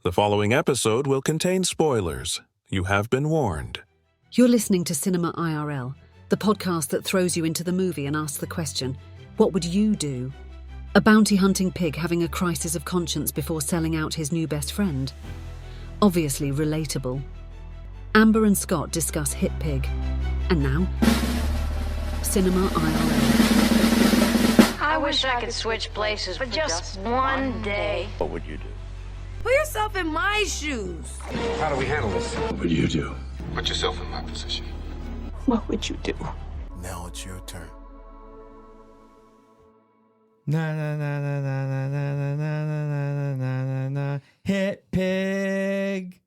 The following episode will contain spoilers. You have been warned. You're listening to Cinema IRL, the podcast that throws you into the movie and asks the question, what would you do? A bounty-hunting pig having a crisis of conscience before selling out his new best friend? Obviously relatable. Amber and Scott discuss Hit Pig. And now, Cinema IRL. I wish I could switch places for just one day. What would you do? Put yourself in my shoes. How do we handle this? What would you do? Put yourself in my position. What would you do? Now it's your turn. Na na na na na na na na na na na na na. Hit Pig.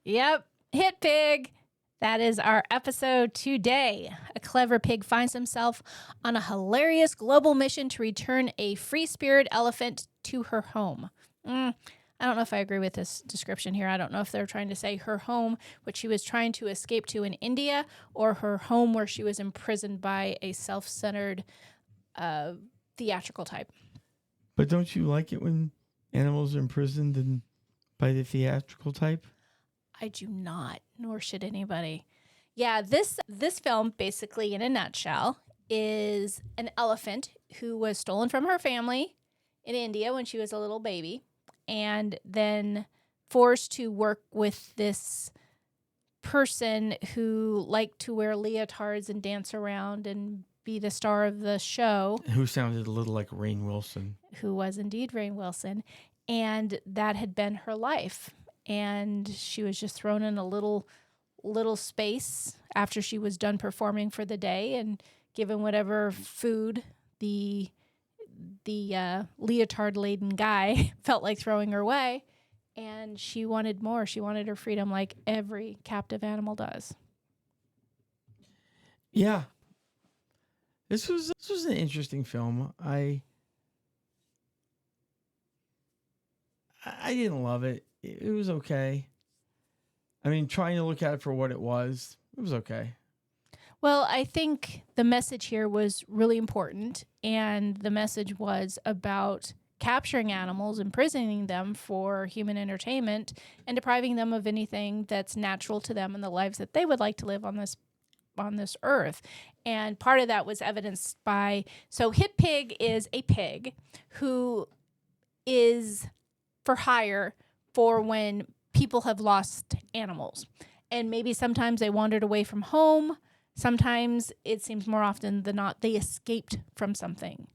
Yep, Hit Pig. That is our episode today. A clever pig finds himself on a hilarious global mission to return a free-spirit elephant to her home. I don't know if I agree with this description here. I don't know if they're trying to say her home, which she was trying to escape to in India, or her home where she was imprisoned by a self-centered theatrical type. But don't you like it when animals are imprisoned and by the theatrical type? I do not, nor should anybody. Yeah, this film, basically in a nutshell, is an elephant who was stolen from her family in India when she was a little baby, and then forced to work with this person who liked to wear leotards and dance around and be the star of the show. Who sounded a little like Rainn Wilson. Who was indeed Rainn Wilson. And that had been her life. And she was just thrown in a little space after she was done performing for the day and given whatever food the leotard-laden guy felt like throwing her way. And she wanted more. She wanted her freedom like every captive animal does. Yeah. This was an interesting film. I didn't love it. It was okay. I mean, trying to look at it for what it was okay. Well, I think the message here was really important, and the message was about capturing animals, imprisoning them for human entertainment, and depriving them of anything that's natural to them and the lives that they would like to live on this earth. And part of that was evidenced by, so Hit Pig is a pig who is for hire for when people have lost animals. And maybe sometimes they wandered away from home. Sometimes it seems more often than not they escaped from something.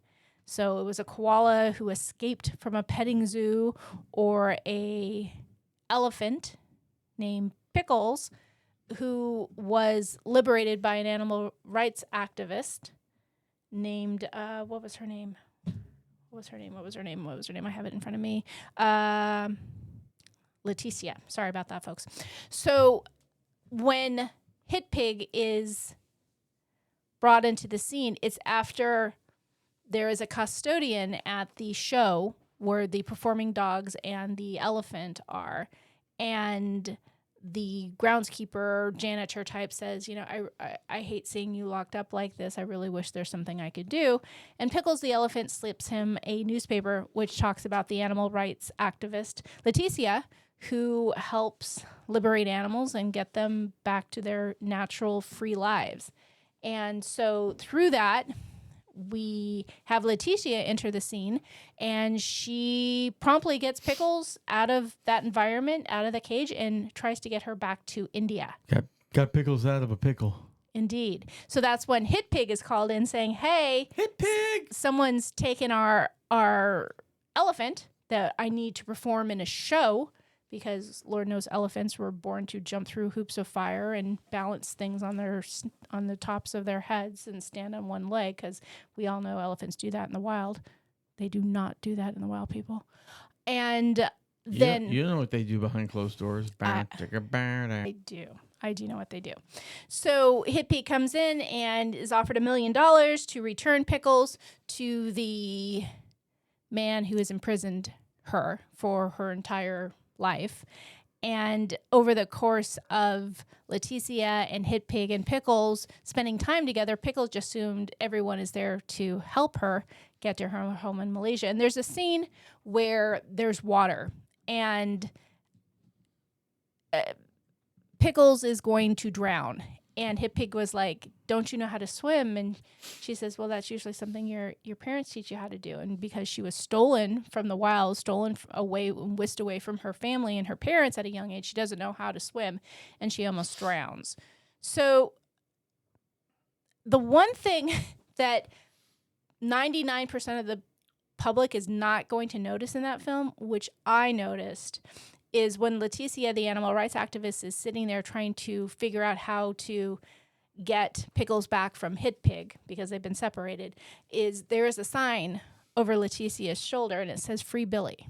So it was a koala who escaped from a petting zoo, or a elephant named Pickles who was liberated by an animal rights activist named, what was her name? I have it in front of me. Leticia. Sorry about that, folks. So when Hit Pig is brought into the scene, it's after there is a custodian at the show where the performing dogs and the elephant are, and the groundskeeper, janitor type says, I hate seeing you locked up like this. I really wish there's something I could do. And Pickles the elephant slips him a newspaper which talks about the animal rights activist Leticia, who helps liberate animals and get them back to their natural free lives. And so through that, we have Leticia enter the scene, and she promptly gets Pickles out of that environment, out of the cage, and tries to get her back to India. Got Pickles out of a pickle. Indeed. So that's when Hit Pig is called in saying, hey, Hit Pig! Someone's taken our elephant that I need to perform in a show, because Lord knows elephants were born to jump through hoops of fire and balance things on the tops of their heads and stand on one leg, because we all know elephants do that in the wild. They do not do that in the wild, people. And then you know what they do behind closed doors. I do know what they do. So Hit Pig comes in and is offered $1 million to return Pickles to the man who has imprisoned her for her entire life. And over the course of Leticia and Hit Pig and Pickles spending time together, Pickles just assumed everyone is there to help her get to her home in Malaysia. And there's a scene where there's water, and Pickles is going to drown. And Hit Pig was like, "Don't you know how to swim?" And she says, "Well, that's usually something your parents teach you how to do." And because she was stolen from the wild, stolen away, whisked away from her family and her parents at a young age, she doesn't know how to swim, and she almost drowns. So the one thing that 99% of the public is not going to notice in that film, which I noticed, is when Leticia, the animal rights activist, is sitting there trying to figure out how to get Pickles back from Hit Pig because they've been separated, is there is a sign over Leticia's shoulder and it says "Free Billy."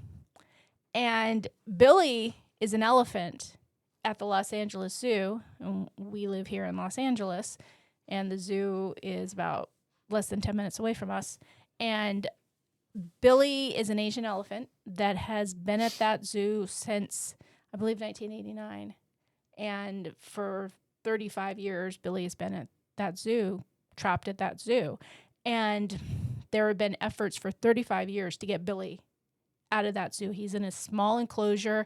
And Billy is an elephant at the Los Angeles Zoo. And we live here in Los Angeles, and the zoo is about less than 10 minutes away from us. And Billy is an Asian elephant that has been at that zoo since, I believe, 1989. And for 35 years, Billy has been at that zoo, trapped at that zoo. And there have been efforts for 35 years to get Billy out of that zoo. He's in a small enclosure.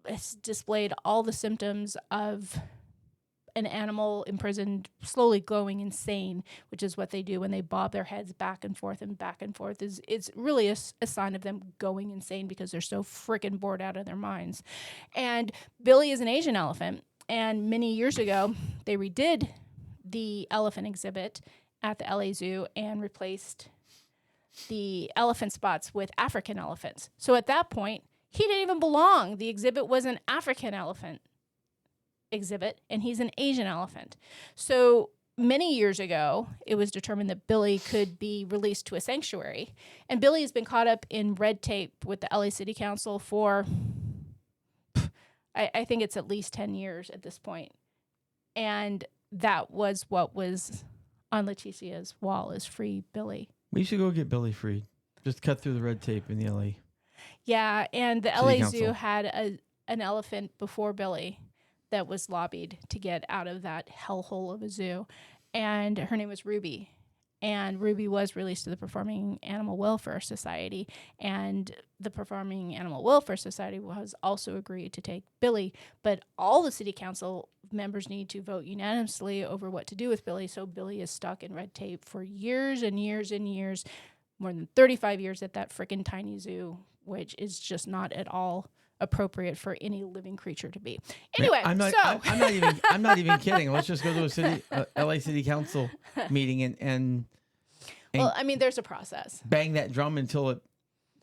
It's displayed all the symptoms of an animal imprisoned, slowly going insane, which is what they do when they bob their heads back and forth and back and forth. It's really a sign of them going insane because they're so freaking bored out of their minds. And Billy is an Asian elephant. And many years ago, they redid the elephant exhibit at the LA Zoo and replaced the elephant spots with African elephants. So at that point, he didn't even belong. The exhibit was an African elephant exhibit, and he's an Asian elephant. So many years ago, it was determined that Billy could be released to a sanctuary. And Billy has been caught up in red tape with the LA City Council for, I think it's at least 10 years at this point. And that was what was on Leticia's wall, is "Free Billy." We should go get Billy freed. Just cut through the red tape in the LA. Yeah, and the City LA Council. Zoo had an elephant before Billy that was lobbied to get out of that hellhole of a zoo. And her name was Ruby. And Ruby was released to the Performing Animal Welfare Society. And the Performing Animal Welfare Society has also agreed to take Billy. But all the city council members need to vote unanimously over what to do with Billy. So Billy is stuck in red tape for years and years and years, more than 35 years at that freaking tiny zoo, which is just not at all appropriate for any living creature to be. Anyway, I'm not even kidding. Let's just go to a LA City Council meeting and well, I mean, there's a process. bang that drum until it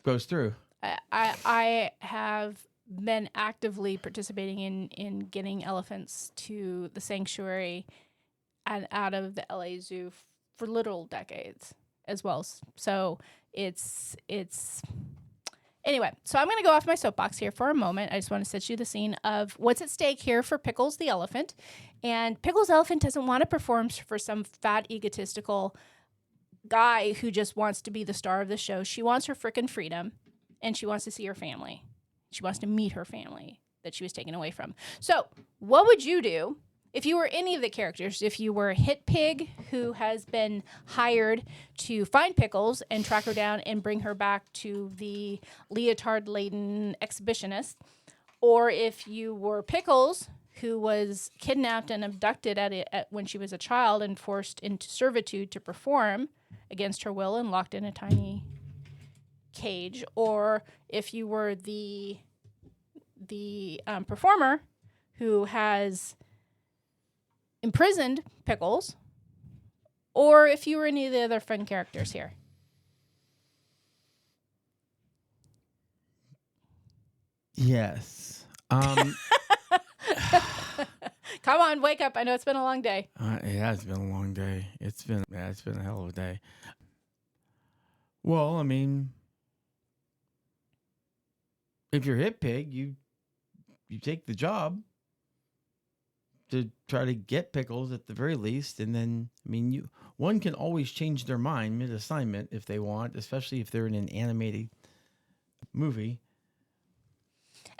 goes through. I have been actively participating in getting elephants to the sanctuary and out of the LA Zoo for literal decades as well. So it's anyway, so I'm going to go off my soapbox here for a moment. I just want to set you the scene of what's at stake here for Pickles the elephant. And Pickles the elephant doesn't want to perform for some fat, egotistical guy who just wants to be the star of the show. She wants her frickin' freedom, and she wants to see her family. She wants to meet her family that she was taken away from. So what would you do if you were any of the characters? If you were Hit Pig, who has been hired to find Pickles and track her down and bring her back to the leotard-laden exhibitionist, or if you were Pickles, who was kidnapped and abducted when she was a child and forced into servitude to perform against her will and locked in a tiny cage, or if you were the performer who has imprisoned Pickles, or if you were any of the other fun characters here. Yes. Come on, wake up. I know it's been a long day. It has been a long day. It's been a hell of a day. Well, I mean, if you're Hit Pig, you take the job to try to get Pickles at the very least, and then I mean, one can always change their mind mid-assignment if they want, especially if they're in an animated movie.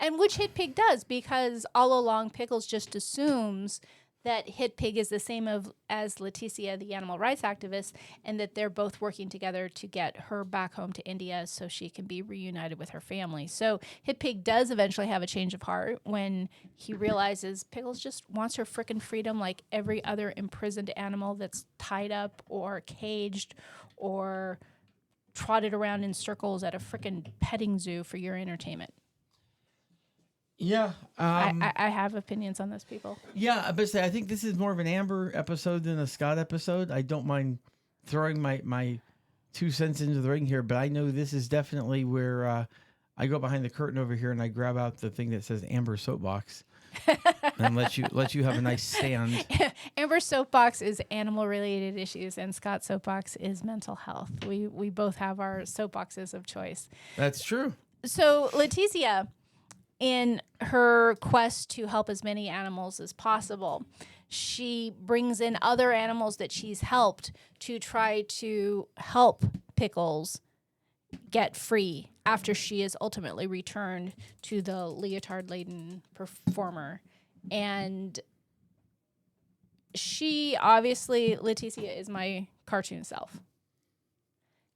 And which Hit Pig does, because all along Pickles just assumes that Hit Pig is the same as Leticia, the animal rights activist, and that they're both working together to get her back home to India so she can be reunited with her family. So Hit Pig does eventually have a change of heart when he realizes Pickles just wants her frickin' freedom like every other imprisoned animal that's tied up or caged or trotted around in circles at a frickin' petting zoo for your entertainment. Yeah. I have opinions on those people. Yeah, but I think this is more of an Amber episode than a Scott episode. I don't mind throwing my 2 cents into the ring here, but I know this is definitely where I go behind the curtain over here and I grab out the thing that says Amber Soapbox and let you have a nice stand. Amber Soapbox is animal related issues, and Scott Soapbox is mental health. We both have our soapboxes of choice. That's true. So Leticia, in her quest to help as many animals as possible, she brings in other animals that she's helped to try to help Pickles get free after she is ultimately returned to the leotard-laden performer. And she, obviously, Leticia is my cartoon self.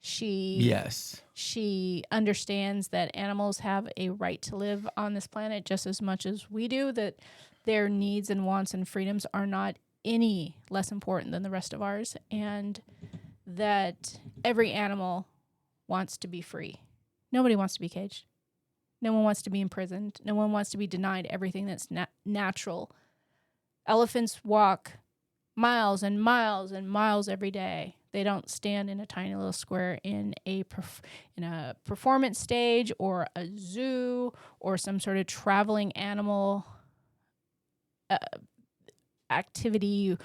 Yes. She understands that animals have a right to live on this planet just as much as we do, that their needs and wants and freedoms are not any less important than the rest of ours, and that every animal wants to be free. Nobody wants to be caged. No one wants to be imprisoned. No one wants to be denied everything that's natural. Elephants walk miles and miles and miles every day. They don't stand in a tiny little square in a performance stage or a zoo or some sort of traveling animal activity,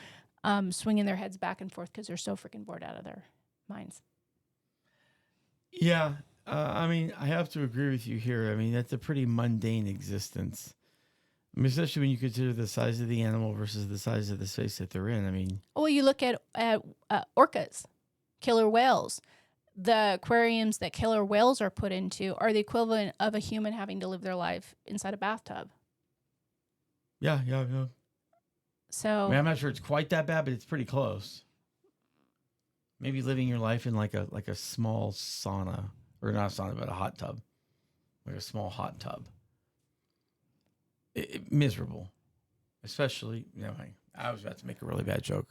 swinging their heads back and forth because they're so freaking bored out of their minds. Yeah. I mean, I have to agree with you here. I mean, that's a pretty mundane existence. I mean, especially when you consider the size of the animal versus the size of the space that they're in. I mean, well, you look at orcas, killer whales. The aquariums that killer whales are put into are the equivalent of a human having to live their life inside a bathtub. Yeah. So I mean, I'm not sure it's quite that bad, but it's pretty close. Maybe living your life in like a small sauna, or not a sauna, but a hot tub, like a small hot tub. Miserable, especially. I was about to make a really bad joke.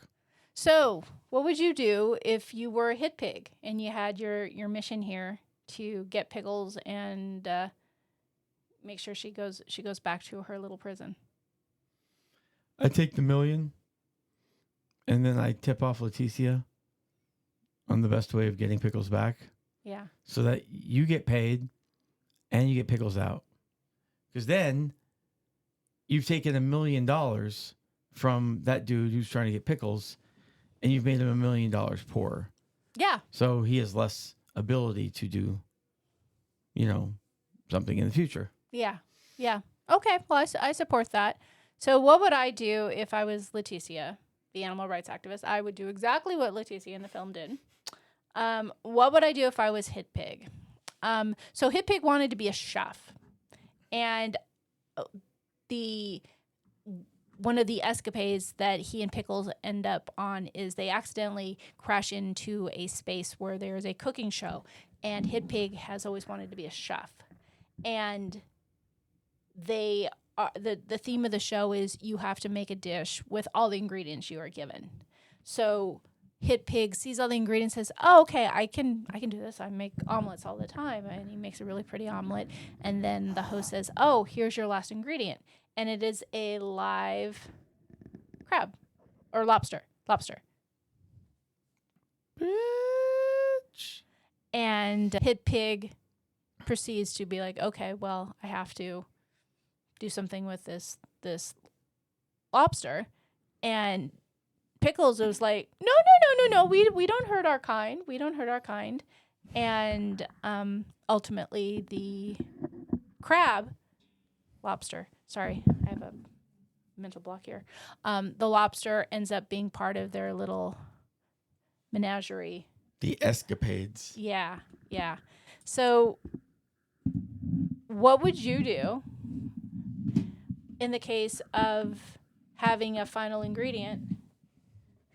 So, what would you do if you were a Hit Pig and you had your mission here to get Pickles and make sure she goes back to her little prison? I take the $1 million, and then I tip off Leticia on the best way of getting Pickles back. Yeah. So that you get paid and you get Pickles out. Because then you've taken $1 million from that dude who's trying to get Pickles, and you've made him $1 million poorer. Yeah. So he has less ability to do, something in the future. Yeah. Yeah. Okay. Well, I support that. So what would I do if I was Leticia, the animal rights activist? I would do exactly what Leticia in the film did. What would I do if I was Hit Pig? So Hit Pig wanted to be a chef. And one of the escapades that he and Pickles end up on is they accidentally crash into a space where there's a cooking show, and Hit Pig has always wanted to be a chef. And they are, the theme of the show is you have to make a dish with all the ingredients you are given. So Hit Pig sees all the ingredients, says, "Oh, okay, I can do this. I make omelets all the time," and he makes a really pretty omelet. And then the host says, "Oh, here's your last ingredient," and it is a live crab or lobster. Bitch. And Hit Pig proceeds to be like, "Okay, well, I have to do something with this lobster," and Pickles was like, no, we don't hurt our kind. We don't hurt our kind. And ultimately the lobster, sorry, I have a mental block here. The lobster ends up being part of their little menagerie. The escapades. Yeah. So what would you do in the case of having a final ingredient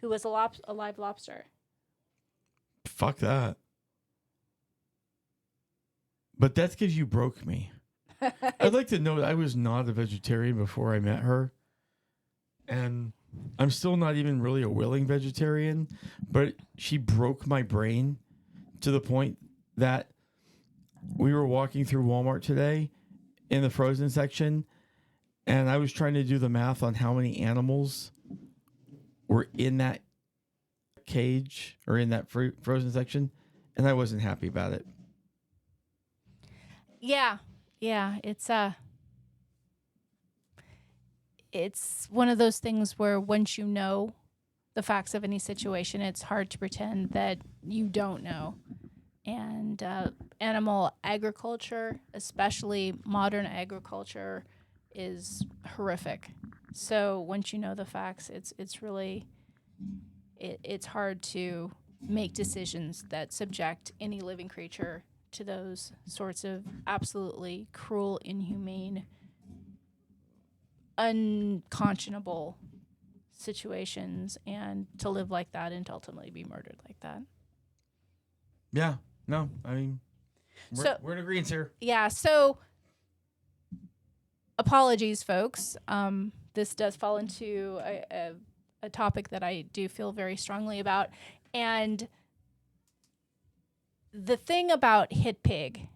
who was a live lobster. Fuck that. But that's because you broke me. I'd like to know that I was not a vegetarian before I met her. And I'm still not even really a willing vegetarian, but she broke my brain to the point that we were walking through Walmart today in the frozen section, and I was trying to do the math on how many animals were in that cage or in that frozen section, and I wasn't happy about it. Yeah, it's one of those things where once you know the facts of any situation, it's hard to pretend that you don't know. And animal agriculture, especially modern agriculture, is horrific. So once you know the facts, it's really it's hard to make decisions that subject any living creature to those sorts of absolutely cruel, inhumane, unconscionable situations, and to live like that and to ultimately be murdered like that. Yeah, no, I mean, we're in agreement here. Yeah, so apologies, folks. This does fall into a topic that I do feel very strongly about. And the thing about Hit Pig,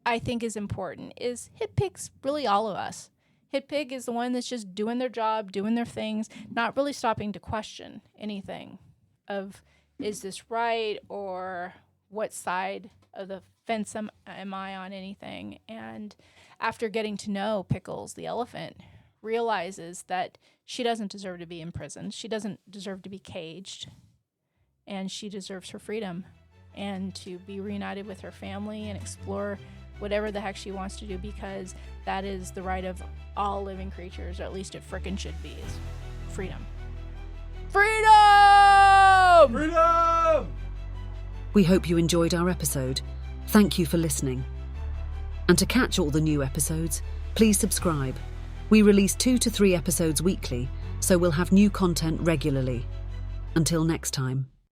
I think is important, is Hit Pig's really all of us. Hit Pig is the one that's just doing their job, doing their things, not really stopping to question anything of, is this right, or what side of the fence am I on anything. And after getting to know Pickles, the elephant, realizes that she doesn't deserve to be imprisoned. She doesn't deserve to be caged. And she deserves her freedom and to be reunited with her family and explore whatever the heck she wants to do, because that is the right of all living creatures, or at least it frickin' should be, is freedom. Freedom! Freedom! We hope you enjoyed our episode. Thank you for listening. And to catch all the new episodes, please subscribe. We release 2 to 3 episodes weekly, so we'll have new content regularly. Until next time.